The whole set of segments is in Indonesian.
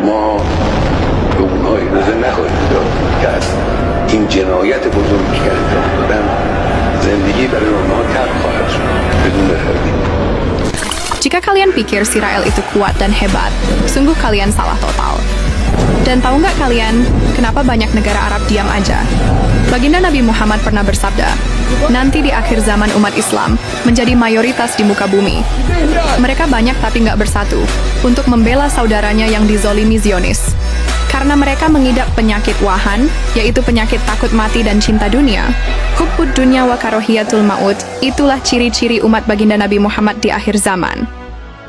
ما به اونها اجازه نخواهیم داد که از این جنایت بزرگی که انجام دادن زندگی برای اونها تلخ خواهد شد بدون تردید. Jika kalian pikir si Rael itu kuat dan hebat, sungguh kalian salah total. Dan tahu nggak kalian, kenapa banyak negara Arab diam aja? Baginda Nabi Muhammad pernah bersabda, nanti di akhir zaman umat Islam menjadi mayoritas di muka bumi. Mereka banyak tapi nggak bersatu untuk membela saudaranya yang dizolimi Zionis. Karena mereka mengidap penyakit wahan, yaitu penyakit takut mati dan cinta dunia. Hubbud dunya wa karohiyatul maut, itulah ciri-ciri umat baginda Nabi Muhammad di akhir zaman.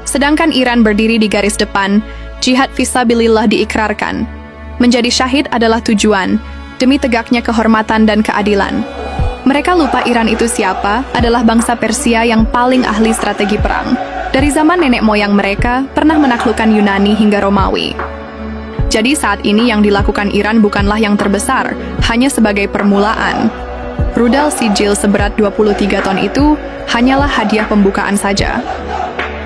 Sedangkan Iran berdiri di garis depan, jihad fisabilillah diikrarkan. Menjadi syahid adalah tujuan, demi tegaknya kehormatan dan keadilan. Mereka lupa Iran itu siapa, adalah bangsa Persia yang paling ahli strategi perang. Dari zaman nenek moyang mereka, pernah menaklukkan Yunani hingga Romawi. Jadi saat ini yang dilakukan Iran bukanlah yang terbesar, hanya sebagai permulaan. Rudal sijil seberat 23 ton itu hanyalah hadiah pembukaan saja.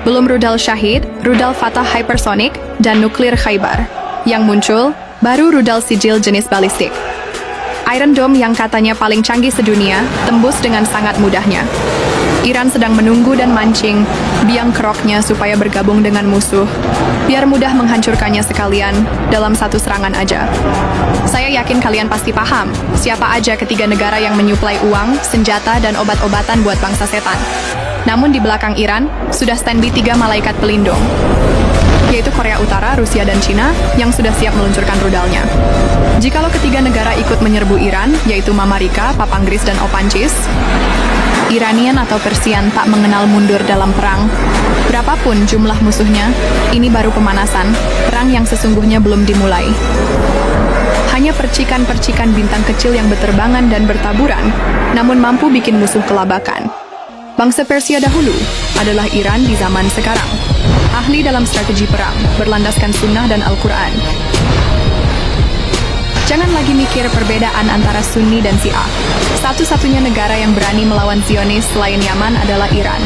Belum rudal Syahid, rudal Fatah hypersonic, dan nuklir Khaybar. Yang muncul, baru rudal sijil jenis balistik. Iron Dome yang katanya paling canggih sedunia, tembus dengan sangat mudahnya. Iran sedang menunggu dan mancing, biang keroknya supaya bergabung dengan musuh, biar mudah menghancurkannya sekalian dalam satu serangan aja. Saya yakin kalian pasti paham, siapa aja ketiga negara yang menyuplai uang, senjata, dan obat-obatan buat bangsa setan. Namun di belakang Iran, sudah standby 3 malaikat pelindung, yaitu Korea Utara, Rusia, dan Cina, yang sudah siap meluncurkan rudalnya. Jikalau ketiga negara ikut menyerbu Iran, yaitu Mamarika, Papanggris, dan Opancis, Iranian atau Persian tak mengenal mundur dalam perang. Berapapun jumlah musuhnya, ini baru pemanasan, perang yang sesungguhnya belum dimulai. Hanya percikan-percikan bintang kecil yang berterbangan dan bertaburan, namun mampu bikin musuh kelabakan. Bangsa Persia dahulu adalah Iran di zaman sekarang. Ahli dalam strategi perang, berlandaskan sunnah dan Al-Quran. Jangan lagi mikir perbedaan antara Sunni dan Syiah. Satu-satunya negara yang berani melawan Zionis selain Yaman adalah Iran.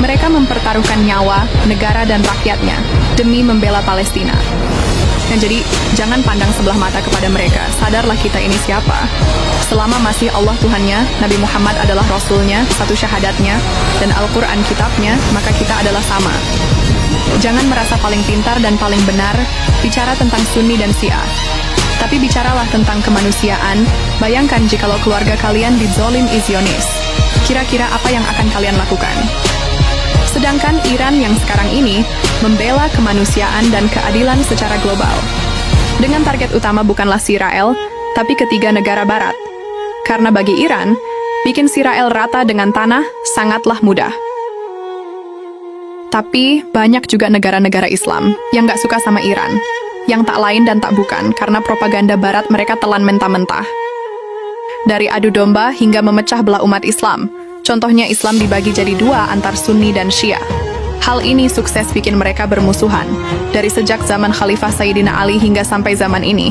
Mereka mempertaruhkan nyawa, negara, dan rakyatnya demi membela Palestina. Dan jadi, jangan pandang sebelah mata kepada mereka. Sadarlah kita ini siapa. Selama masih Allah Tuhannya, Nabi Muhammad adalah Rasulnya, satu syahadatnya, dan Al-Quran kitabnya, maka kita adalah sama. Jangan merasa paling pintar dan paling benar, bicara tentang Sunni dan Syiah. Tapi bicaralah tentang kemanusiaan. Bayangkan jikalau keluarga kalian dizolim Zionis. Kira-kira apa yang akan kalian lakukan? Sedangkan Iran yang sekarang ini membela kemanusiaan dan keadilan secara global. Dengan target utama bukanlah Israel, tapi ketiga negara barat. Karena bagi Iran, bikin Israel rata dengan tanah sangatlah mudah. Tapi banyak juga negara-negara Islam yang gak suka sama Iran. Yang tak lain dan tak bukan, karena propaganda barat mereka telan mentah-mentah. Dari adu domba hingga memecah belah umat Islam. Contohnya Islam dibagi jadi 2 antar Sunni dan Syiah. Hal ini sukses bikin mereka bermusuhan, dari sejak zaman Khalifah Sayyidina Ali hingga sampai zaman ini.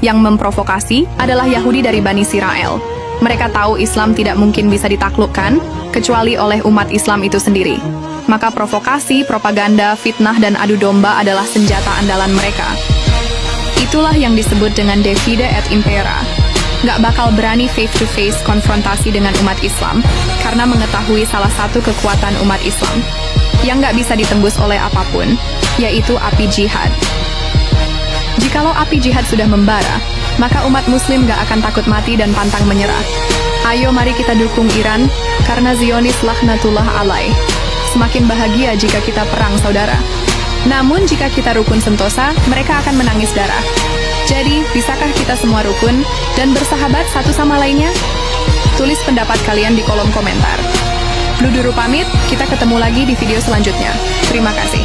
Yang memprovokasi adalah Yahudi dari Bani Israel. Mereka tahu Islam tidak mungkin bisa ditaklukkan, kecuali oleh umat Islam itu sendiri. Maka provokasi, propaganda, fitnah, dan adu domba adalah senjata andalan mereka. Itulah yang disebut dengan divide et impera. Nggak bakal berani face-to-face konfrontasi dengan umat Islam, karena mengetahui salah satu kekuatan umat Islam, yang nggak bisa ditembus oleh apapun, yaitu api jihad. Jikalau api jihad sudah membara, maka umat muslim nggak akan takut mati dan pantang menyerah. Ayo mari kita dukung Iran, karena Zionis laknatullah alaih. Semakin bahagia jika kita perang, saudara. Namun jika kita rukun sentosa, mereka akan menangis darah. Jadi, bisakah kita semua rukun dan bersahabat satu sama lainnya? Tulis pendapat kalian di kolom komentar. Bluduru pamit, kita ketemu lagi di video selanjutnya. Terima kasih.